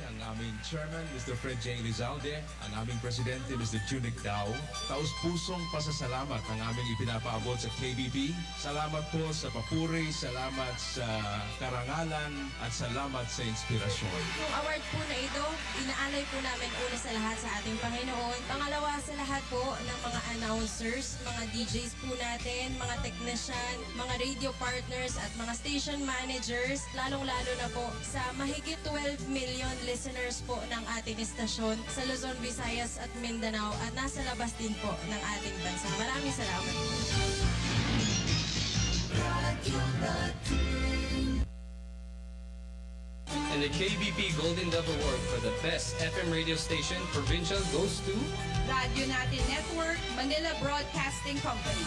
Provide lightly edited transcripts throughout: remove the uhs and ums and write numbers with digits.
ang aming Chairman, Mr. Fred J. Rizalde, ang aming Presidente, Mr. Junic Dao. Taus-pusong pasasalamat ang aming ipinapaabot sa KBP. Salamat po sa papuri, salamat sa karangalan, at salamat sa inspirasyon. Yung award po na ito, inaalay po namin una sa lahat sa ating Panginoon. Pangalawa sa lahat po ng mga announcers, mga DJs po natin, mga technician, mga radio partners at mga station managers, lalong-lalo na po sa mahigit 12 million listeners po ng ating istasyon sa Luzon, Visayas at Mindanao at nasa labas din po ng ating bansa. Maraming salamat po. And the KBP Golden Dove Award for the Best FM Radio Station Provincial goes to Radyo Natin Network, Manila Broadcasting Company.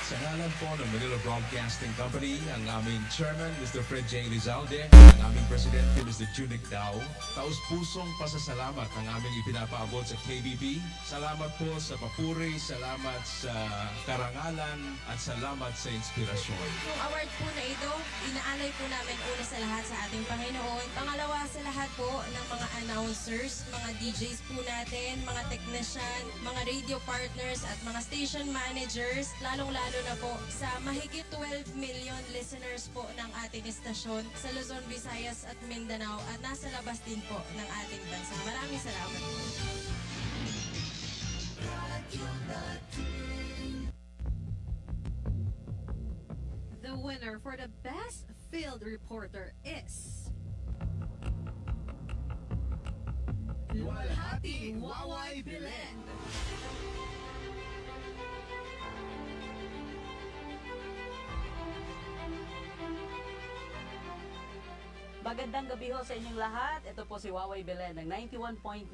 Sa ngalan po ng Manila Broadcasting Company, ang aming Chairman, Mr. Fred J. Rizalde, ang aming Presidente, Mr. Junic Dao. Taus-pusong pasasalamat ang aming ipinapaabot sa KBP. Salamat po sa papuri, salamat sa karangalan, at salamat sa inspirasyon. Yung award po na ito, inaalay po namin una sa lahat sa ating Panginoon. Pangalawa sa lahat po ng mga announcers, mga DJs po natin, mga technician, mga radio partners at mga station managers, lalong-lalo na po sa mahigit 12 million listeners po ng ating istasyon sa Luzon, Visayas at Mindanao at nasa labas din po ng ating bansa. Maraming salamat po. The winner for the Best Field Reporter is Luwalhati Waway Belen. Magandang gabi ho sa inyong lahat. Ito po si Waway Belen ng 91.9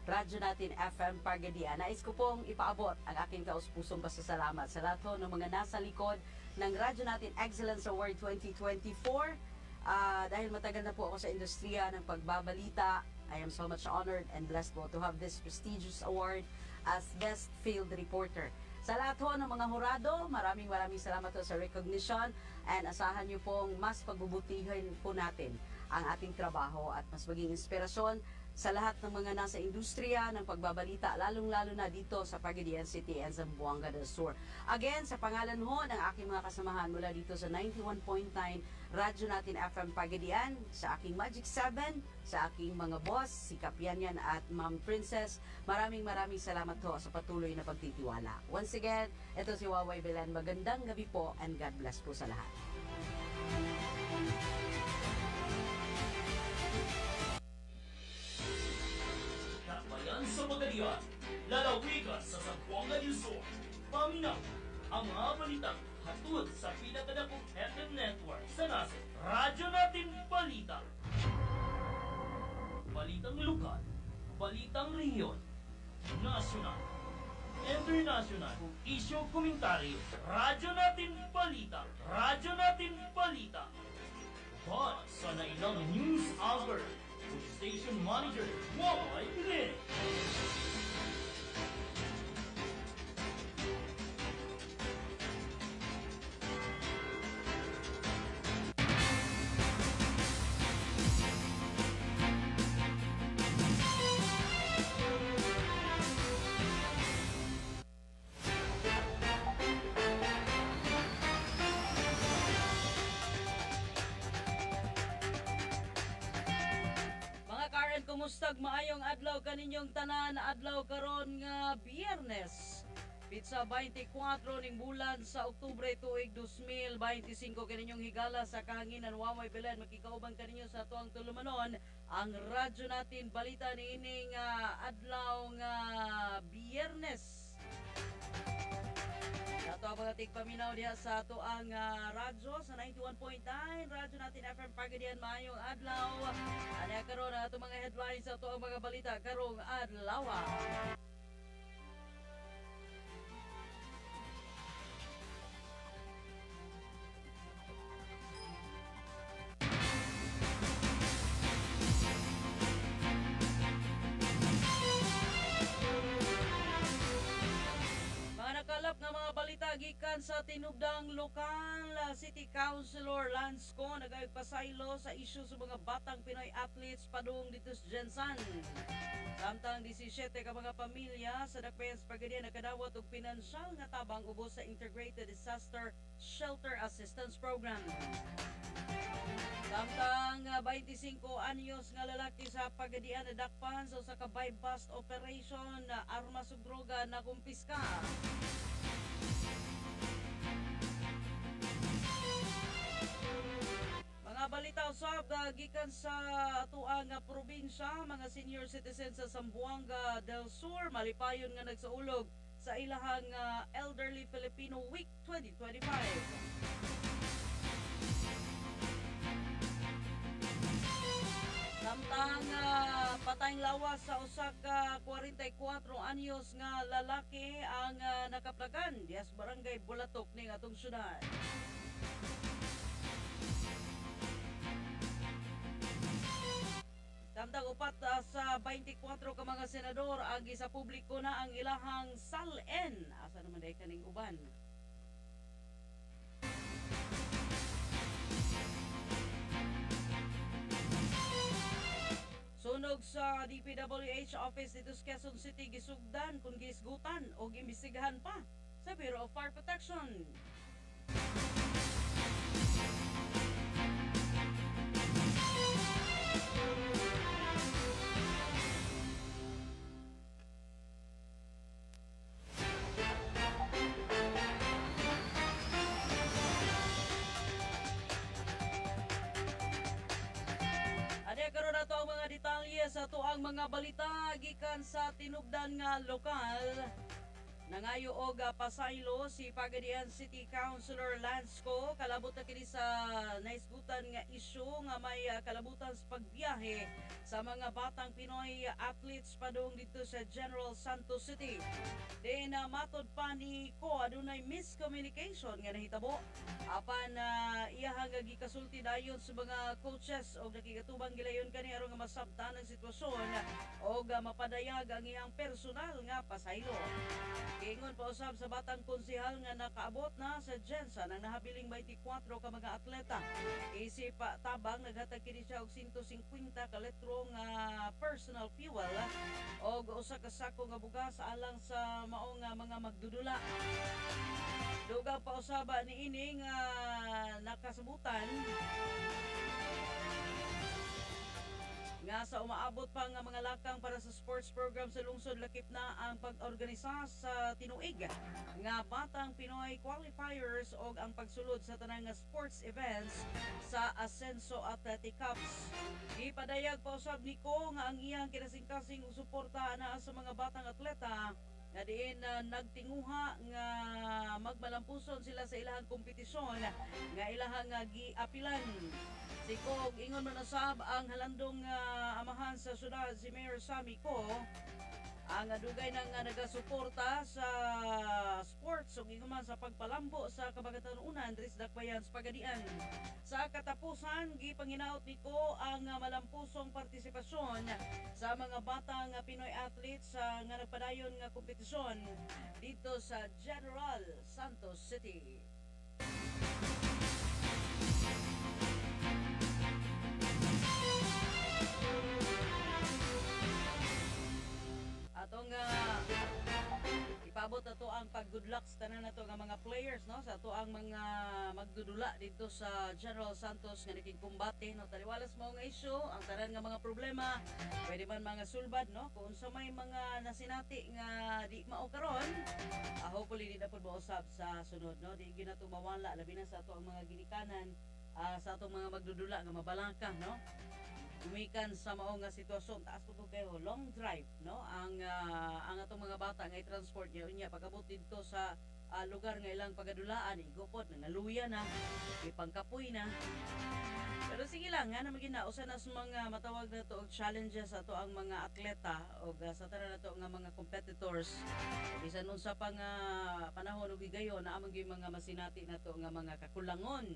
Radyo Natin FM Pagadian. Nais ko pong ipaabot ang aking kaus-pusong pasasalamat sa lahat ho ng mga nasa likod ng Radyo Natin Excellence Award 2024. Dahil matagal na po ako sa industriya ng pagbabalita, I am so much honored and blessed po to have this prestigious award as Best Field Reporter. Sa lahat ho ng mga hurado, maraming salamat po sa recognition and asahan niyo pong mas pagbubutihin po natin ang ating trabaho at mas maging inspirasyon sa lahat ng mga nasa industriya ng pagbabalita, lalong-lalo na dito sa Pagadian City and Zamboanga del Sur. Again, sa pangalan ho ng aking mga kasamahan mula dito sa 91.9 Radyo Natin FM Pagadian, sa aking Magic 7, sa aking mga boss, si Kapianyan at Ma'am Princess, maraming salamat ho sa patuloy na pagtitiwala. Once again, ito si Waway Belen. Magandang gabi po and God bless po sa lahat. Bayan sa Pagadian, lalawigan sa Zamboanga del Sur, paminaw ang mga balitang hatod sa pinakadakong FM network sa nasa Radyo Natin Balita. Balitang lokal, balitang rehiyon, nasyonal, international, isyu komentaryo, Radyo Natin Balita, Radyo Natin Balita. But sa nailang news anchor, station manager, Waway Belen. Kumustag maayong adlaw kaninyong tanan, adlaw karon nga Biyernes. Pizza 24 ning bulan sa Oktubre tuig 2025 kaninyong higala sa kahanginan. Waway Belen, makikauban kaninyo sa tuang tulumanon ang Radyo Natin Balita niining adlaw nga Biyernes. Ato ang mga tigpaminaw diha sa ato ang radyo sa 91.9 Radyo Natin FM Pagadian. Maayong adlaw. Ano karon ang ato mga headlines sa ato ang mga balita karong adlaw. Gikan gikan sa tinubdang lokal, City Councilor Lance Co nagaypasaylo sa isyu sa mga batang Pinoy athletes padung dito sa Jensan. Samtang 17 ka mga pamilya sa Dakbayan Pagadian nakadawat og pinansyal nga tabang ubos sa Integrated Disaster Shelter Assistance Program. Samtang 25 anyos nga lalaki sa Pagadian nadakpan sa usa ka buy-bust operation, armas ug droga na kumpiska. Mga balita usab gikan sa atuang probinsya, mga senior citizens sa Zamboanga del Sur malipayon nga nagsaulog sa ilahang Elderly Filipino Week 2025. Samtang patayng lawas sa usa ka 44 anyos nga lalaki ang nakaplagan dias barangay Bulatok ning atong syudad. Samtang upat sa 24 ka mga senador agi sa publiko na ang ilahang salen. Asa naman day kaning uban? Sunog sa DPWH office dito sa Quezon City gisugdan kung gisgutan o gimbestigahan pa sa Bureau of Fire Protection. Karon na to ang mga detalye sa tuang mga balita gikan sa tinubdan nga lokal. Nangayo og pasaylo si Pagadian City Councilor Lance Co kalabot na kini sa naisgutan nga isyu nga may kalabutan sa pagbiyahe sa mga batang Pinoy athletes padung dito sa General Santos City. Then matod pa ni Ko adunay miscommunication nga nahitabo apan iyahang gikasulti dayon sa mga coaches og nakigatubang gilayon kani aron nga masabtan ang sitwasyon og mapadayag ang iyang personal nga pasaylo. Ingon pa usab sa batang konsehal nga nakaabot na sa Jensen ang nahabiling 24 ka mga atleta. Isip tabang naghatag kini siya og 150 ka litro nga personal fuel og usa ka sako nga bugas alang sa maong mga magdudula. Dugang pa usaba ni ini nga nakasabutan nga sa umaabot pa nga mga lakang para sa sports program sa lungsod lakip na ang pag-organisa sa tinuig nga batang Pinoy qualifiers og ang pagsulod sa tanang nga sports events sa Ascenso Athletic Cups. Ipadayag pa usab ni Ko nga ang iyang kinasing-kasing suporta na sa mga batang atleta nga diin nagtinguha nga magmalampuson sila sa ilahang kompetisyon nga ilahang giapilan. Si Kog ingon man usab ang halandong amahan sa syudad si Mayor Sammy Ko ang dugay nang nagasuporta sa sports ug ingon sa pagpalambo sa kabagatan-unan diri sa Dakbayan Pagadian. Sa katapusan gipanginaot niko ang malampusong partisipasyon sa mga batang Pinoy athletes sa nga nagpadayon nga kompetisyon dito sa General Santos City. Atong ipabot na to ang pag-good luck sa tanan na to nga mga players no sa to ang mga magdudula dito sa General Santos nga nakikumbate no taliwalas mo nga issue ang tanan nga mga problema pwede man mga sulbad no kung sa may mga nasinati nga di mao karon hopefully di na pud mausab sa sunod no di gyud na to mawala labi na sa to ang mga ginikanan sa atong mga magdudula nga mabalangka no umikan sa mao nga sitwasyon taas po kayo long drive no ang atong mga bata nga i-transport niya pagabot dito sa lugar nga ilang pagadulaan igupot nga luya na ipangkapoy na pero sige lang nga na magina usa na sa mga matawag na to og challenges ato ang mga atleta o sa tanan nato nga mga competitors bisan unsa pa nga panahon ug higayon na among mga masinati nato nga mga kakulangon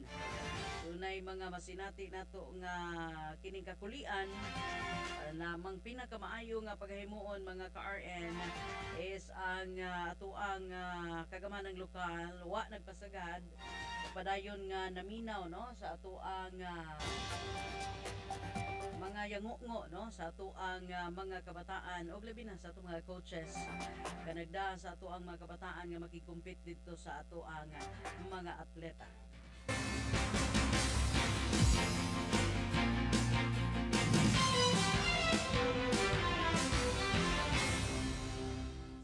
dunay mga masinati nato nga kining kakulian na mang pinakamaayo nga paghimuon mga ka-RN is ang atuang kagamanang lokal wa nagpasagad padayon nga naminaw no sa atuang mga yango-ngo no sa atuang mga kabataan og labi na sa atong mga coaches kanagda sa atuang mga kabataan nga makikompete dito sa atuang mga atleta.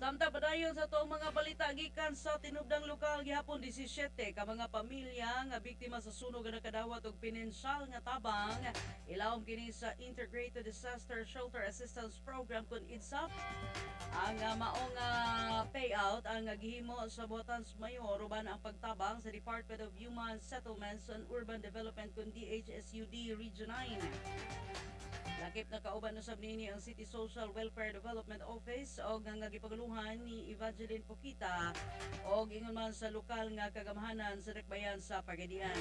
Samtang padayon sa itong mga balita gikan sa tinubdang lokal gihapon 17 ka mga pamilya nga biktima sa sunog nga nakadawat og pinansyal nga tabang ilawom kini sa Integrated Disaster Shelter Assistance Program kun IDSAP. Ang maong payout ang gihimo sa Botans Mayor uban ang pagtabang sa Department of Human Settlements and Urban Development kun DHSUD Region 9. Lakip na kauban na sabnini ang City Social Welfare Development Office o nga gipagaluhan ni Evangeline Pokita o ingon man sa lokal nga kagamahanan sa Dakbayan sa Pagadian.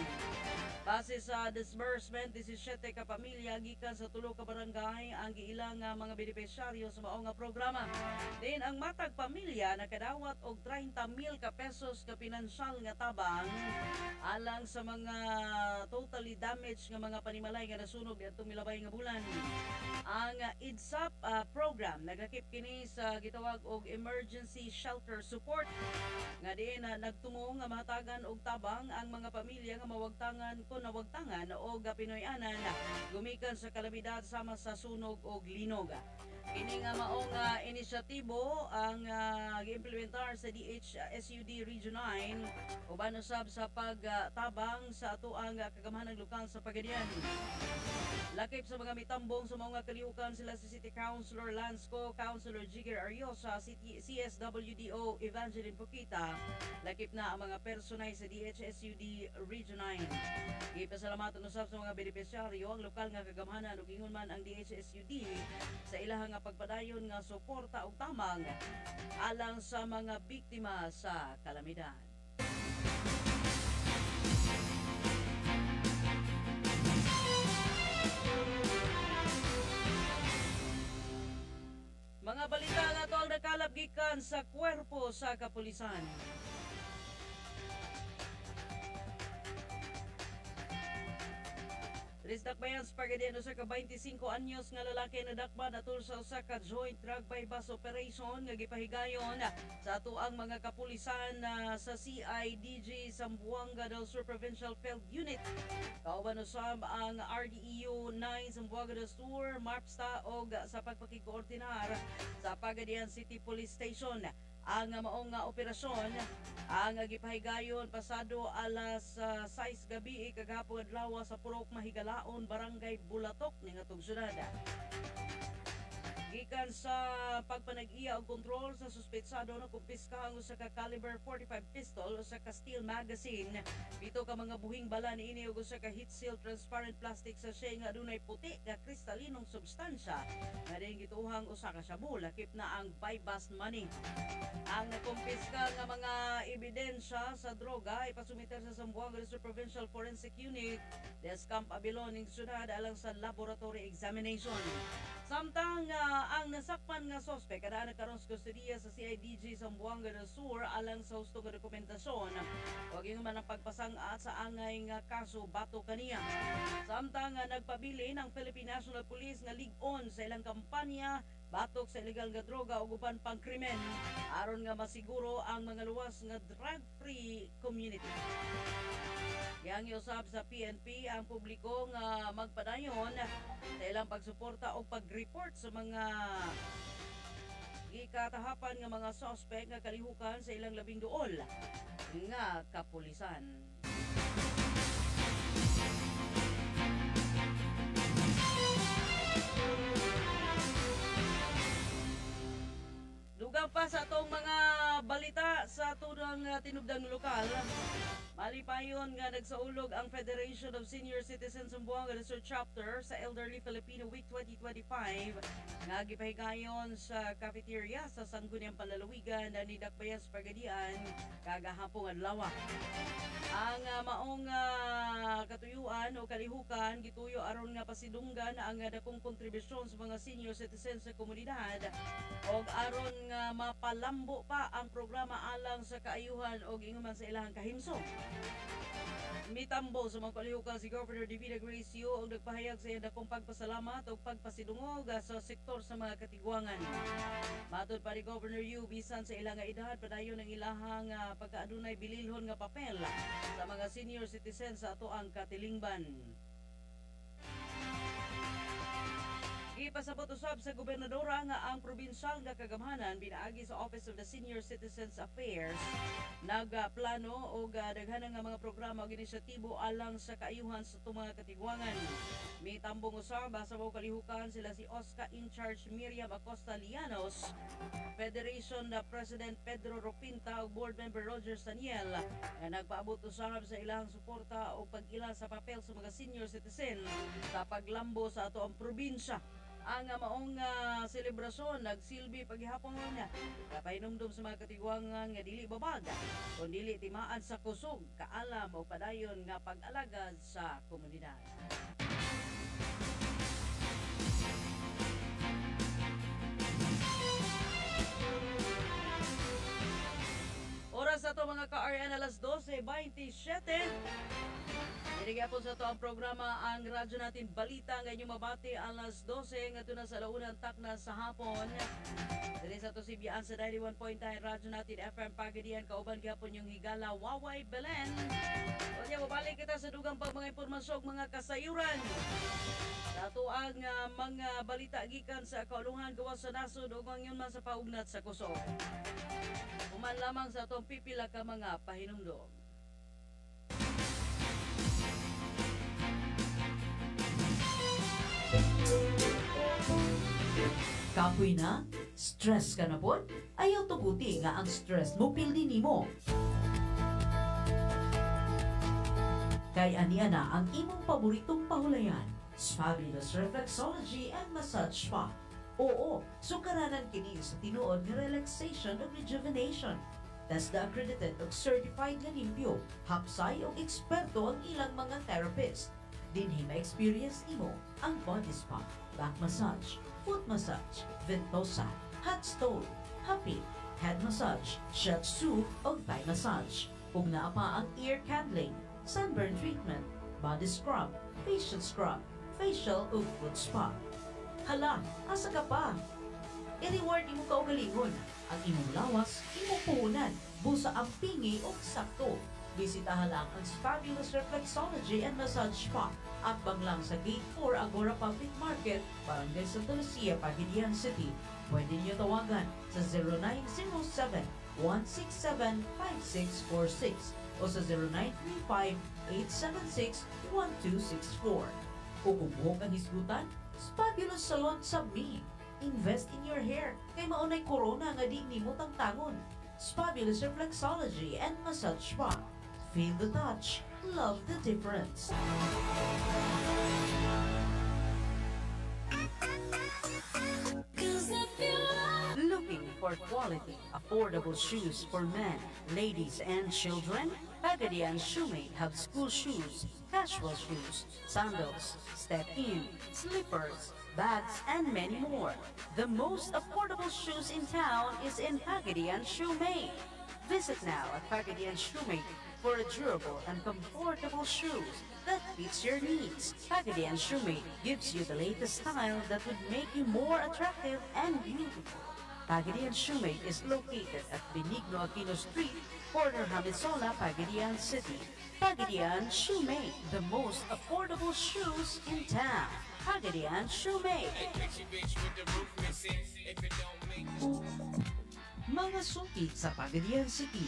Base sa disbursement, 17 ka pamilya gikan sa tulo ka barangay ang giilang nga mga benepisyaryo sa mao nga programa. Din ang matag pamilya nakadawat og 30,000 ka pesos ka pinansyal nga tabang alang sa mga totally damaged nga mga panimalay nga nasunog adtong milabay nga bulan. Ang IDSAP program naglakip kini sa gitawag og emergency shelter support nga diin nagtumo nga mahatagan og tabang ang mga pamilya nga mawagtangan kung nawagtangan o Pinoy-anan gumikan sa kalamidad sama sa sunog og linog. Kini nga maong inisyatibo ang gi-implementar sa DHSUD Region 9 uban usab sa pagtabang sa atoang kagamahanang lokal sa Pagadian. Lakip sa mga mitambong sa mga kalihukan sila si City Councilor Lansco, Councilor Jigger Ariosa, CSWDO Evangeline Pokita. Lakip na ang mga personay sa DHSUD Region 9. Ipasalamatan usab sa mga benepisyaryo ang lokal nga kagamahanan ug ingon man ang DHSUD sa ilahang nga pagpadayon nga suporta ug tamang alang sa mga biktima sa kalamidad. Mga balita nga to ang nakalap gikan sa kwerpo sa kapulisan. Dakbayan sa Pagadian usa ka 25 anyos nga lalaki na dakban atul sa usa ka joint drug bypass operation nga gipahigayon sa atuang mga kapulisan sa CIDG Zamboanga del Sur Provincial Field Unit. Kauban usab ang RDEU 9 Zamboanga del Sur, MARPSTA og sa pagpakikoordinar sa Pagadian City Police Station. Ang maong operasyon ang gipahigayon pasado alas 6 gabi kagahapon adlaw sa Purok Mahigalaon, Barangay Bulatok ning atong syudad. Gikan sa pagpanag-iya og kontrol sa suspetsado na kumpiska ang usa ka caliber 45 pistol, usa ka steel magazine, pito ka mga buhing bala niini ug usa ka heat seal transparent plastic sachet nga adunay puti nga kristalinong substansya nga diin gituhang usa ka shabu. Lakip na ang buy-bust money. Ang nakumpiska nga mga ebidensya sa droga ipasumiter sa Zamboanga del Sur Provincial Forensic Unit des Camp Abilon ning syudad alang sa laboratory examination. Samtang ang nasakpan nga sospek kada nagkaroon sa kustodiya sa CIDG Zamboanga del Sur alang sa husto nga dokumentasyon ug ingon man ang pagpasang-at sa angay nga kaso bato kaniya. Samtang nagpabilin ang Philippine National Police nga lig-on sa ilang kampanya batok sa illegal nga droga ug uban pang krimen aron nga masiguro ang mga luwas nga drug-free community. Yang iusab sa PNP ang publiko nga magpadayon sa ilang pagsuporta o pag-report sa mga gikatahapan nga mga suspect nga kalihukan sa ilang labing duol nga kapulisan. Dugang pa sa atong mga balita sa tunang tinubdang lokal. Malipayon nga nagsaulog ang Federation of Senior Citizens Zamboanga Research Chapter sa Elderly Filipino Week 2025 nga gipahigayon sa cafeteria sa Sangguniang Palalawigan na nidakbayan sa Pagadian kagahapong adlaw. Ang maong katuyuan o kalihukan gituyo aron nga pasidunggan ang dakong kontribusyon sa mga senior citizens sa komunidad og aron nga mapalambo pa ang programa alang sa kaayuhan og inguman sa ilahang kahimsong. Mitambo sa mga kalihukan si Governor Divina Gracio og nagpahayag sa iyang dakong pagpasalamat o pagpasidungog sa sektor sa mga katigwangan. Matod pa ni Governor Yu, bisan sa ilang edad, padayon ang ilahang pagkaadunay bililhon nga papel sa mga senior citizens sa ato ang katilingban. Ipasabot usab sa gobernadora nga ang probinsyal nga kagamhanan binaagi sa Office of the Senior Citizens Affairs nagplano og daghanang nga mga programa ug inisyatibo alang sa kaayuhan sa itong mga katigwangan. May tambong usab sa mga kalihukan sila si OSCA in charge Miriam Acosta Lianos, Federation na President Pedro Ropinta ug Board Member Roger Saniel nga nagpaabot usab sa ilang suporta o pag-ila sa papel sa mga senior citizen sa paglambo sa ato ang probinsya. Ang maong selebrasyon nagsilbi paghihapon nga kapahinumdum sa mga katigwangan nga dili babag kun dili timaan sa kusog, kaalam o padayon nga pag-alagad sa komunidad. Oras na to mga ka-RN alas 12:27. Inigapon sa ito ang programa ang radyo natin balita nga inyong mabati alas 12 nga ito na sa launang takna sa hapon. Dali sa ito si Biyaan sa 91.9 radyo natin FM Pagadian kauban gapon yung higala Waway Belen. O niya, mabalik kita sa dugang pag mga impormasyon mga kasayuran. Sa ito ang mga balita gikan sa kaulungan gawas sa nasod o yun man sa paugnat sa kusog. Uman lamang sa itong pipila ka mga pahinumdom. Kapoy na? Stress ka na po? Ayaw tuguti nga ang stress mo pildi nimo. Kay aniya na ang imong paboritong pahulayan, Fabulous Reflexology and Massage Spa. Oo, sukaranan kini sa tinuod nga relaxation ug rejuvenation. TESDA accredited ug certified nga limpyo, hapsay ug eksperto ang ilang mga therapist. Dinhi ma-experience nimo ang body spa, back massage, foot massage, ventosa, hot stone, happy, head massage, shiatsu ug thigh massage. Ug naa pa ang ear candling, sunburn treatment, body scrub, facial ug foot spa. Hala, asa ka pa? I-reward imo kaugalingon. Ang imong lawas, imong puhunan, busa ang pingi o sakto. Bisitahan lang ang Fabulous Reflexology and Massage Spa. Atbang lang sa Gate 4 Agora Public Market, Barangay Santa Lucia, Pagadian City. Pwede niyo tawagan sa 0907-167-5646 o sa 0935-876-1264. O kung buhok ang hisgutan, Fabulous Salon Sabmi. Invest in your hair kay maunay corona nga di nimo tangtangon. Fabulous Reflexology and Massage Spa. Feel the touch, love the difference. Looking for quality, affordable shoes for men, ladies, and children? Pagadian Shoemate have school shoes, casual shoes, sandals, step-in, slippers, bags, and many more. The most affordable shoes in town is in Pagadian Shoemate. Visit now at Pagadian Shoemate for a durable and comfortable shoes that fits your needs. Pagadian Shoemate gives you the latest style that would make you more attractive and beautiful. Pagadian Shoemate is located at Benigno Aquino Street, corner Hamisola, Pagadian City. Pagadian Shoemate, the most affordable shoes in town. Pagadian Shoemate. Mga sungkit sa Pagadian City.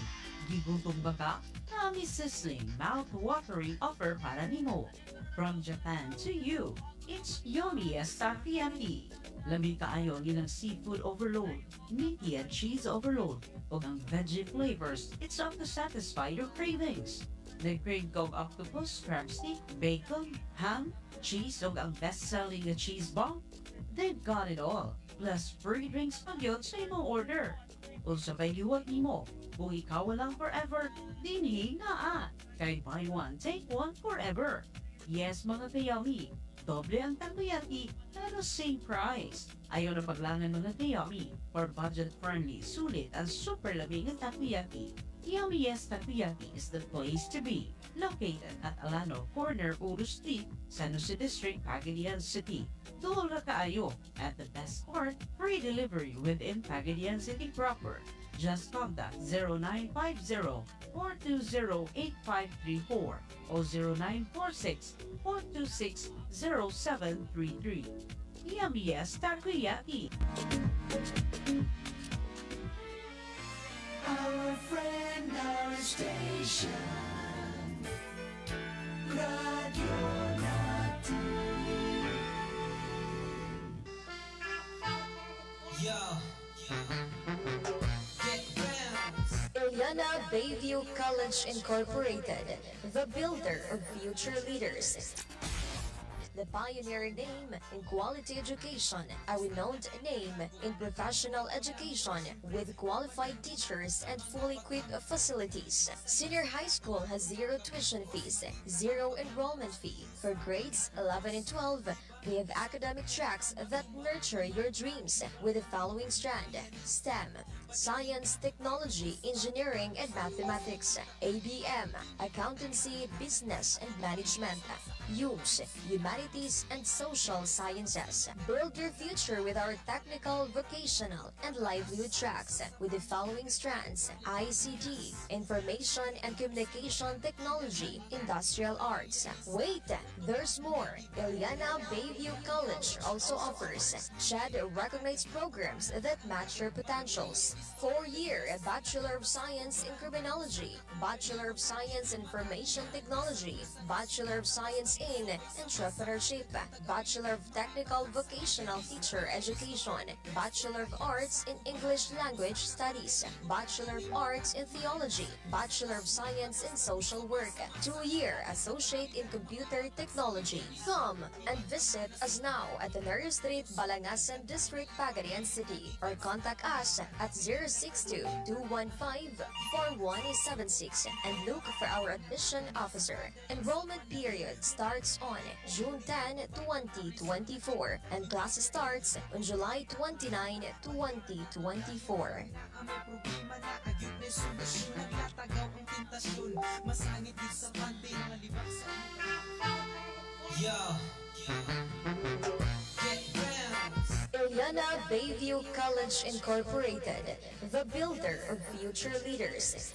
Gigutom ba ka? Nami sizzling, mouth-watering offer para nimo. From Japan to you, it's Yomi Esta PMD. Lami kaayo ang ilang seafood overload, meaty and cheese overload, o ang veggie flavors. It's up to satisfy your cravings. Nag-crave ka og octopus, crab stick, bacon, ham, cheese, o ang best-selling na cheese bomb? They've got it all. Plus free drinks pa yun sa imong order. Kung sabay liwat nimo, kung ikaw lang forever, dinhi na Kay buy one, take one forever. Yes, mga kayami, doble ang takoyaki, pero same price. Ayaw na paglangan mga kayami, for budget-friendly, sulit, at super lamig ang takoyaki. Yummy Yes Takoyaki is the place to be. Located at Alano Corner, Uru Street, San Jose District, Pagadian City. Tuol na kaayo, at the best part, free delivery within Pagadian City proper. Just contact 0950-420-8534 o 0946-426-0733. Yummy Yes Takoyaki. Our friend, our station, Radio Natin. Ilyana Bayview College Incorporated, the builder of future leaders. The pioneering name in quality education, a renowned name in professional education with qualified teachers and fully equipped facilities. Senior high school has zero tuition fees, zero enrollment fee. For grades 11 and 12, we have academic tracks that nurture your dreams with the following strand: STEM, Science, Technology, Engineering, and Mathematics; ABM, Accountancy, Business, and Management; UMS, Humanities and Social Sciences. Build your future with our technical, vocational, and livelihood tracks with the following strands: ICT, Information and Communication Technology, Industrial Arts. Wait, there's more. Ilyana Bayview College also offers SHED-recognized programs that match your potentials. 4-year Bachelor of Science in Criminology, Bachelor of Science in Information Technology, Bachelor of Science in Entrepreneurship, Bachelor of Technical Vocational Teacher Education, Bachelor of Arts in English Language Studies, Bachelor of Arts in Theology, Bachelor of Science in Social Work, 2-year Associate in Computer Technology. Come and visit us now at the Neryo Street, Balangasan District, Pagadian City, or contact us at 062-215-4176 and look for our admission officer. Enrollment period starts on June 10, 2024 and class starts on July 29, 2024. Ilyana Bayview College Incorporated, the builder of future leaders.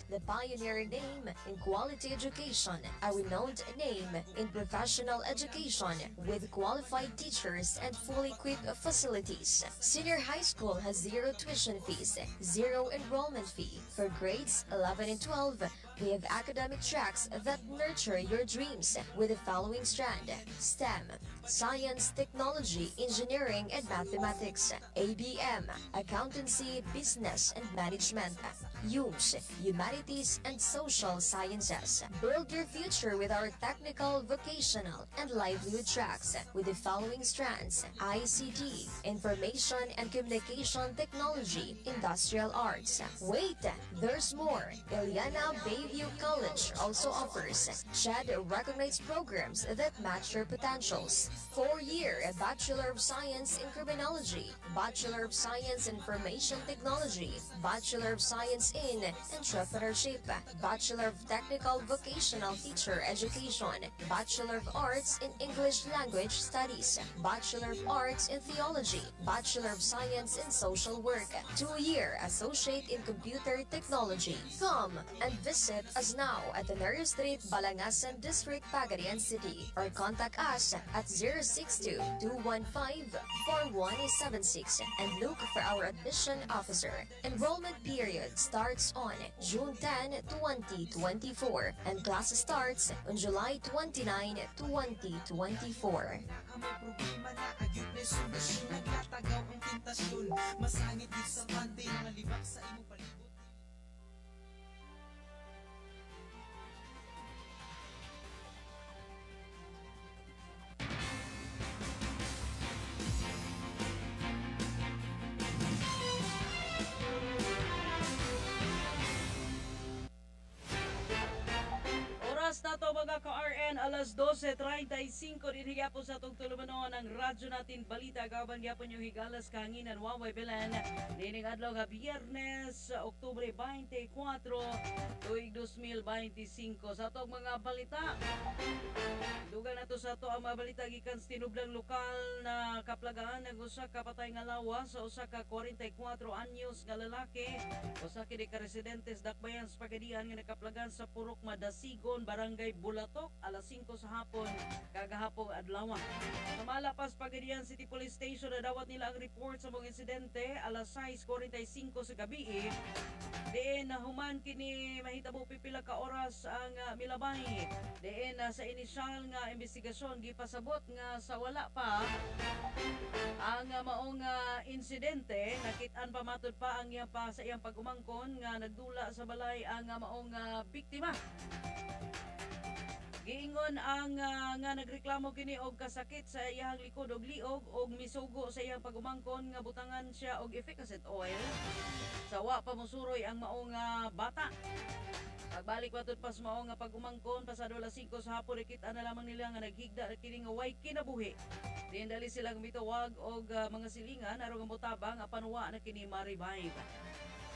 The pioneering name in quality education, a renowned name in professional education with qualified teachers and fully equipped facilities. Senior high school has zero tuition fees, zero enrollment fee. For grades 11 and 12, we have academic tracks that nurture your dreams with the following strand: STEM, Science, Technology, Engineering, and Mathematics; ABM, Accountancy, Business, and Management; UMS, Humanities and Social Sciences. Build your future with our technical, vocational, and livelihood tracks with the following strands: ICT, Information and Communication Technology, Industrial Arts. Wait, there's more. Ilyana Bayview College also offers SHED-recognized programs that match your potentials. 4-year Bachelor of Science in Criminology, Bachelor of Science in Information Technology, Bachelor of Science in Entrepreneurship, Bachelor of Technical Vocational Teacher Education, Bachelor of Arts in English Language Studies, Bachelor of Arts in Theology, Bachelor of Science in Social Work, 2-year Associate in Computer Technology. Come and visit visit us now at Tenario Street, Balangasan District, Cagayan City, or contact us at 062-215-4176 and look for our admission officer. Enrollment period starts on June 10, 2024 and class starts on July 29, 2024. May problema na agad na solusyon. Nagtatagaw ang tentasyon. Masangit din sa kante. Malibak sa imo palibot. Oras na to mga ka-RN, alas 12:35 din higapon sa itong tulumanon ng radyo natin balita. Gaban gyapon yung higalas kahanginan Waway Belen. Nining adlaw nga Biyernes, Oktubre 24, tuig 2025. Sa itong mga balita, dugang na to sa ito ang mga balita gikan sa tinublang lokal na kaplagaan ng usa ka patay nga lawas sa usa ka 44 anyos nga lalaki. Usa kini ka residentes Dakbayan sa Pagadian nga nakaplagan sa Purok Madasigon, Barangay Bulatok, alas 5 sa hapon kagahapong adlaw. Sa Pagadian City Police Station na dawat nila ang report sa mga insidente alas 6:45 sa gabi. Diin human kini mahitabo pipila ka oras ang milabay. Diin sa inisyal nga investigasyon gipasabot nga sa wala pa ang maong insidente. Nakit-an pa matud pa ang iyang pa sa iyang pagumangkon nga nagdula sa balay ang maong biktima. Giingon ang nga nagreklamo kini og kasakit sa iyang likod og liog og misugo sa iyang pagumangkon nga butangan siya og efficacent oil. Sawa pa mosuroy ang maong bata. Pagbalik patud pas mao nga pagumangkon pasado alas 5 sa hapon nakita na lamang nila nga naghigda kini nga way kinabuhi. Diin dali silang mitawag og mga silingan aron nga motabang apan wa na kini ma-revive.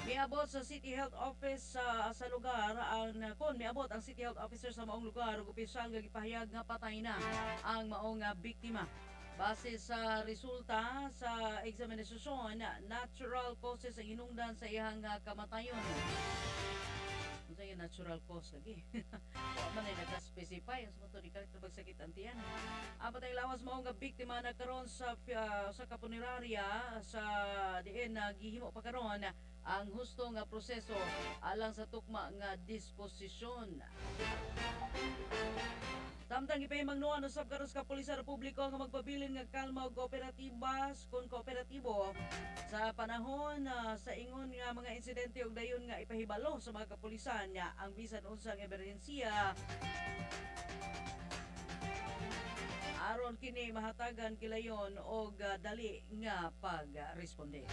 Miabot sa City Health Office sa lugar ang miabot ang City Health Officer sa maong lugar ug opisyal nga gipahayag nga patay na ang maong biktima. Base sa resulta sa eksaminasyon, natural causes ang hinungdan sa iyang kamatayon. Unsa yung natural cause lagi? Wa man ay naka-specify ang sumunod ni karakter pagsakit ang tiyan. Ang patay lawas mao nga biktima nagkaroon sa kapunerarya sa diin gihimo pa karon ang husto nga proseso alang sa tukma nga disposisyon. Samtang ipahimangnuan usab karon sa Kapulisan Republiko nga magpabilin nga kalma og kooperatibas kon kooperatibo sa panahon sa ingon nga mga insidente og dayon nga ipahibalo sa mga kapulisan nya ang bisan unsang emerhensiya aron kini mahatagan kilayon og dali nga pagresponde.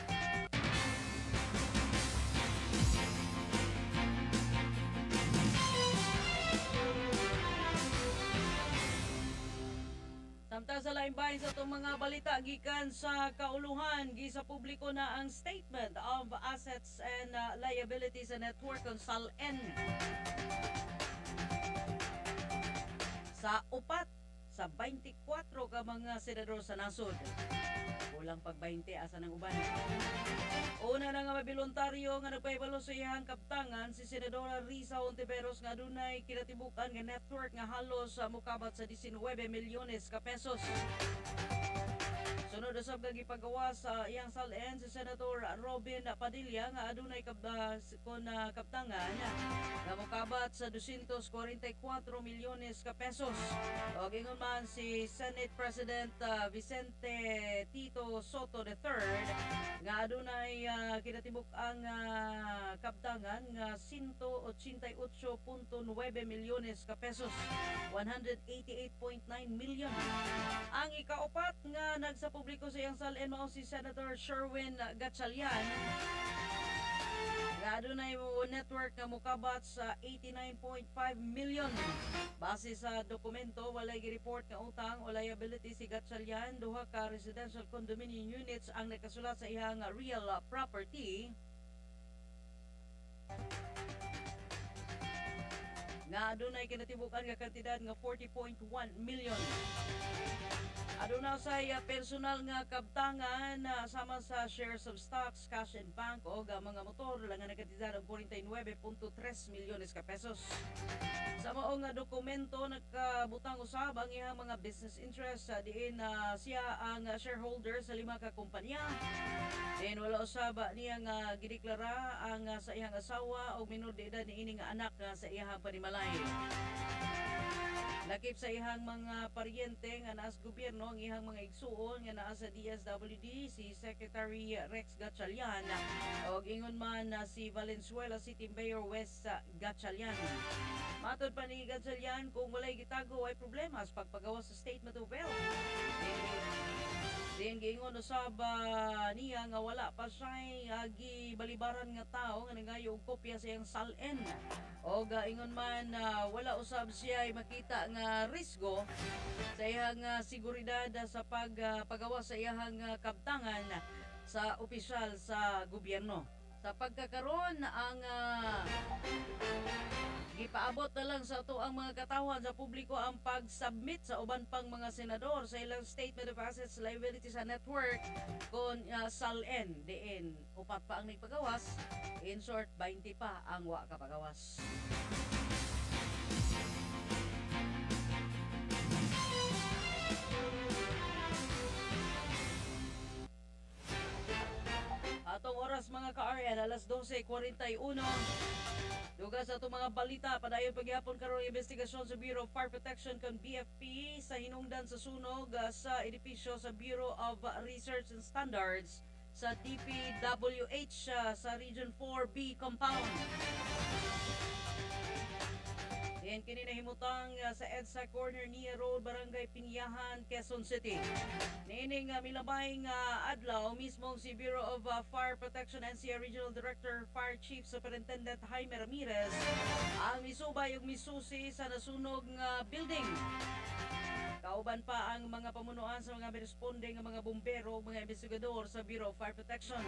Samtang sa lain bahin sa itong mga balita gikan sa kauluhan, gisa publiko na ang Statement of Assets and Liabilities and Network on SALN. Sa upat sa 24 ka mga senador sa nasod. Kulang pag 20 asa ng uban. Una na nga mabilontaryo nga nagpahibalo sa iyang kaptangan si Senadora Risa Hontiveros nga adunay kinatibukan nga network nga halos mokabat sa 19 milyones ka pesos. Sunod usab nga gipagawa sa iyang SALN si Senator Robin Padilla nga adunay kaptangan nga mokabat sa 244 milyones ka pesos. Og ingon man si Senate President Vicente Tito Soto III nga adunay kinatibuk ang kaptangan nga 188.9 milyones ka pesos, 188.9 million. Ang ikaupat nga nagsa publiko sa iyang SALN mao si Senator Sherwin Gatchalian nga adunay network nga mokabat sa 89.5 million. Base sa dokumento, walay gi-report nga utang o liability si Gatchalian. Duha ka residential condominium units ang nakasulat sa iyang real property nga adunay kinatibukan nga kantidad nga 40.1 million. Aduna say personal nga kabtangan sama sa shares of stocks, cash and bank o mga motor lang nga nakatidad ang 49.3 milyones ka pesos. Sa maong nga dokumento nagkabutang usab ang iyang mga business interests diin siya ang shareholder sa 5 ka kumpanya. Then wala usab niya nga gideklara ang sa iyang asawa o minor de edad niini nga anak sa iyang panimalay. Lakip sa ihang mga paryente nga naa sa gobyerno ang ihang mga igsuon nga naa sa DSWD si Secretary Rex Gatchalian o ingon man si Valenzuela City Mayor Wes Gatchalian. Matod pa ni Gatchalian kung walay gitago ay problema sa pagpagawa sa Statement of Wealth. Then giingon usab niya nga wala pa siya gibalibaran nga tao nga nangayo og kopya sa iyang SALN. O ingon man wala usab siya makita nga risgo sa iyang seguridad sa paggawa sa iyang kabtangan sa opisyal sa gobyerno. Sa pagkakaroon ang gipaabot na lang sa ato ang mga katawan sa publiko ang pag-submit sa uban pang mga senador sa ilang Statement of Assets Liabilities and Network kon SALN diin upat pa ang nagpagawas, in short 20 pa ang wa kapagawas. Atong oras mga ka-RN alas 12:41. Dugas sa itong mga balita, padayon paghihapon karon investigasyon sa Bureau of Fire Protection kan BFP sa hinungdan sa sunog sa edipisyo sa Bureau of Research and Standards sa DPWH sa Region 4B compound. Yan kini nahimutang sa EDSA Corner Nia Road, Barangay Pinyahan, Quezon City. Nining milabay nga adlaw mismong si Bureau of Fire Protection NCR Regional Director Fire Chief Superintendent Jaime Ramirez ang misubay ug misusi sa nasunog nga building. Kauban pa ang mga pamunuan sa mga responding nga mga bumbero ug mga investigador sa Bureau of Fire Protection.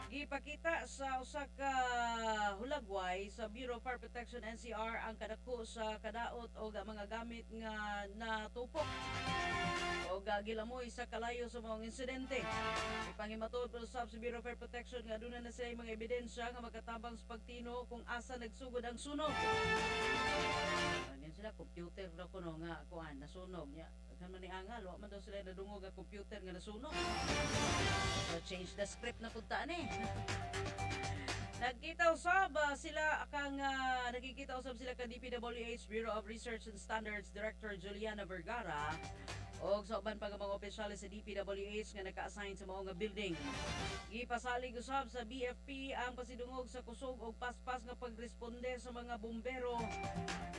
Gipakita sa usa ka hulagway sa Bureau of Fire Protection NCR ang kadako sa kadaot o mga gamit nga natupok o gilamoy sa kalayo sa mga insidente. Ipangimatod pero sa Bureau of Fire Protection nga doon na sila mga ebidensya nga makatabang sa pagtino kung asa nagsugod ang sunog. Sila computer na kuno nga kuan nasunog niya kan man ni angal wa man daw sila nadungog nga computer nga nasunog. So change the script na punta ni. Nagkita usab sila kang nakikita usab sila ka DPWH Bureau of Research and Standards Director Juliana Vergara o sa uban pa mga opisyales sa DPWH nga naka-assign sa mga building. Gipasalig usab sa BFP ang pasidungog sa kusog o paspas nga pagresponde sa mga bumbero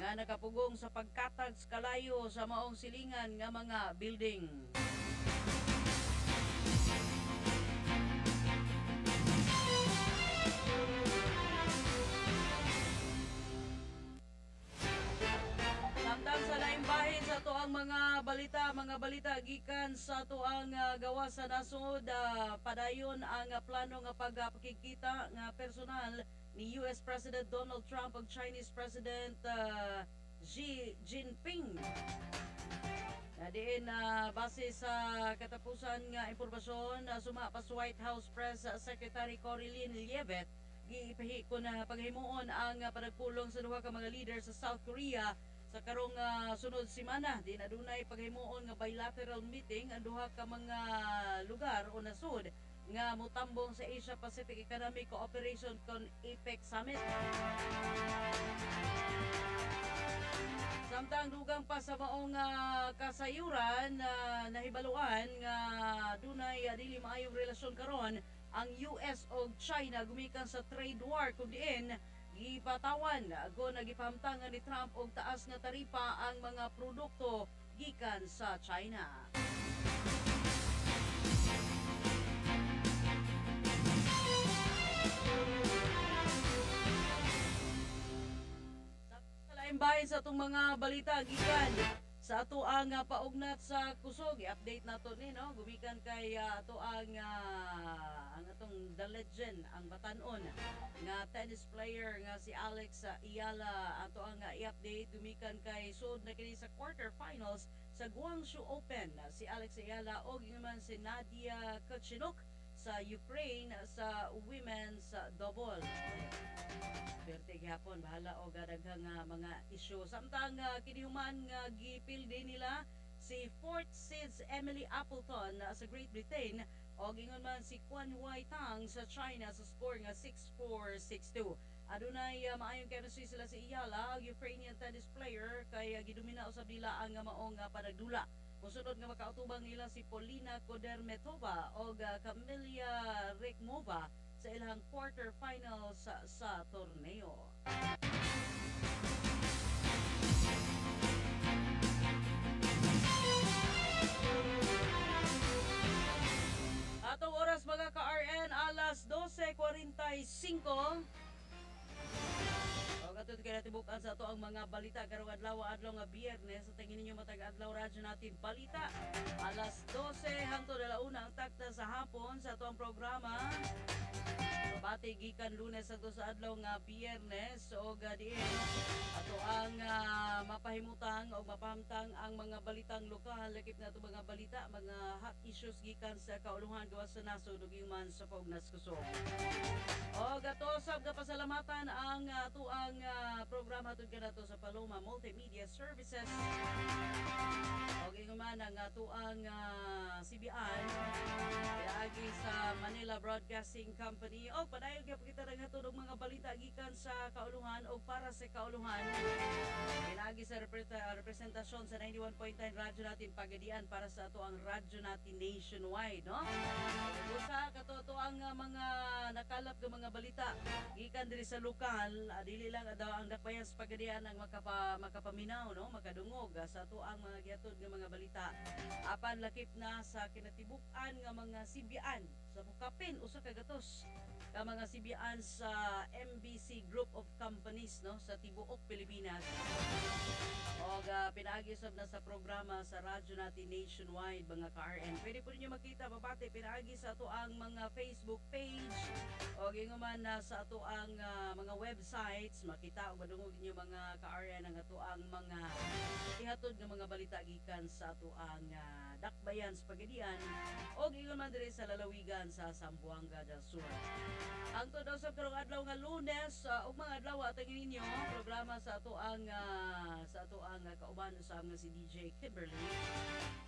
nga nakapugong sa pagkatag sa kalayo sa maong silingan nga mga building. Samtang sa laing bahin sa tuang mga balita gikan sa tuang gawa sa nasod padayon ang plano nga pagpakikita nga personal ni US President Donald Trump ug Chinese President Xi Jinping. Diin base sa katapusan nga impormasyon suma pa sa White House Press Secretary Corilyn Lievet giipahi ko na paghimuon ang panagpulong sa duha ka mga leader sa South Korea sa karong sunod semana. Din adunay paghimuon nga bilateral meeting ang duha ka mga lugar o nasud nga mutambong sa Asia Pacific Economic Cooperation kon APEC Summit. Samtang dugang pa sa maong kasayuran nahibaluan nga dunay dili maayong relasyon karon ang US o China gumikan sa trade war kun diin gipatawan go nagipahamtangan ni Trump og taas nga taripa ang mga produkto gikan sa China. Bahin sa itong mga balita gikan Sa ato ang paugnat sa kusog, i-update nato ni no, gumikan kay ato ang atong the legend, ang batanon nga tennis player nga si Alex Ayala. Ato ang i-update gumikan kay sud na kini sa quarterfinals sa Guangzhou Open. Si Alex Ayala og man si Nadia Kochenok sa Ukraine sa women's double. Berte gihapon bahala og daghang mga isyu. Samtang kinihuman nga gipildi nila si fourth seeds Emily Appleton sa Great Britain og ingon man si Quan Huai Tang sa China sa score nga 6-4, 6-2. Adunay maayong chemistry sila si Ayala, ang Ukrainian tennis player, kay gidumina usab nila ang maong panagdula. Musunod nga makautubang nila si Polina Kodermetova o Camelia Rekmova sa ilang quarterfinals sa torneo. Atong oras mga ka-RN, alas 12:45. Katod kay natibukan sa ato ang mga balita karong adlaw nga Biyernes. Sa tingin ninyo matag adlaw radyo natin balita. Alas 12 hangtod 1 ang takta sa hapon sa ato ang programa. Bati gikan Lunes hangtod sa adlaw nga Biyernes og diin ato ang mapahimutang o mapahamtang ang mga balitang lokal, lakip na ato mga balita, mga hot issues gikan sa kauluhan gawas sa nasod ug man sa paugnas kusog. Og ato sab nga pasalamatan ang ato ang programa tud kanato sa Paloma Multimedia Services. Og inguman ang ato ang CBN agi sa Manila Broadcasting Company. Og padayon gyud kita naghatod og mga balita gikan sa kauluhan og para sa kauluhan. Agi sa representasyon sa 91.9 radyo natin Pagadian para sa ato ang radyo natin nationwide, no? Usa kato ang mga nakalap ng mga balita gikan diri sa lokal, dili lang daw ang dakbayan sa Pagadian ang makapaminaw, no, makadungog sa ato ang mga gihatod nga mga balita apan lakip na sa kinatibuk-an nga mga CBN sa Bukapin usa ka gatos ka mga CBN sa MBC Group of Companies, no, sa tibuok Pilipinas. Og pinaagi sab na sa programa sa radyo natin nationwide mga ka-RN. Pwede po ninyo makita babati pinaagi sa ato ang mga Facebook page og inguman sa ato ang mga websites makita og madungog ninyo mga ka-RN ang ato ang mga ihatod nga mga balita gikan sa ato ang dakbayan sa Pagadian og ingon man diri sa lalawigan sa Zamboanga del Sur. Ang daw sa karong adlaw nga Lunes ug mga adlaw atong ninyo programa sa ato ang kauban sa nga si DJ Kimberly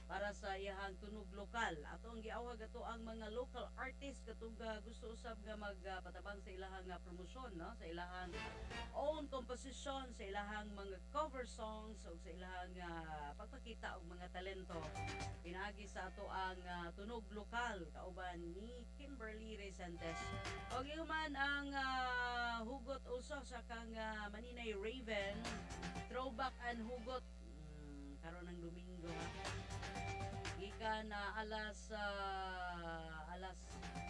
para sa iyang tunog lokal. Atong giawhag ato ang mga local artists katong gusto usab nga magpatabang sa ilahang promosyon, no, sa ilahang own composition, sa ilahang mga cover songs ug sa ilahang pagpakita og mga talento. Pinaagi sa ato ang tunog lokal kauban ni Kimberly Resentes. Og man ang hugot uso sa kang Maninay Raven, throwback and hugot karon ng Domingo. Gikan alas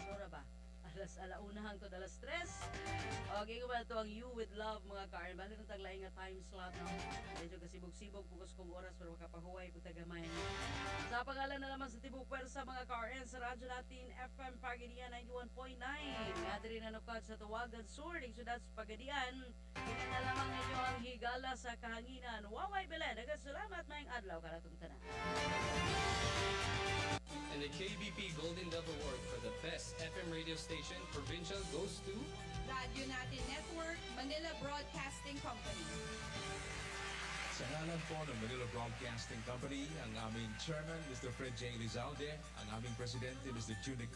sora ba? Alas alauna hangtod alas 3. Okay, ba ito ang You With Love mga ka-RN. Bali na taglaing nga time slot, no? Medyo kasibog-sibog pugos kong oras pero makapahuway po tagamay. Sa pangalan na naman sa Tibok Pwersa mga ka-RN sa radyo natin FM Pagadian 91.9. Nga rin nanukad sa Tawagan Sur, ng syudad sa Pagadian. Kini na lamang ninyo ang higala sa kahanginan. Waway Belen, nagasalamat mayang adlaw karatong tanan. And the KBP Golden Dove Award for the best FM radio station provincial goes to Radyo Natin Network, Manila Broadcasting Company. Sa ngalan po ng Manila Broadcasting Company, ang aming chairman, Mr. Fred J. Lizalde, ang aming presidente, Mr. Junic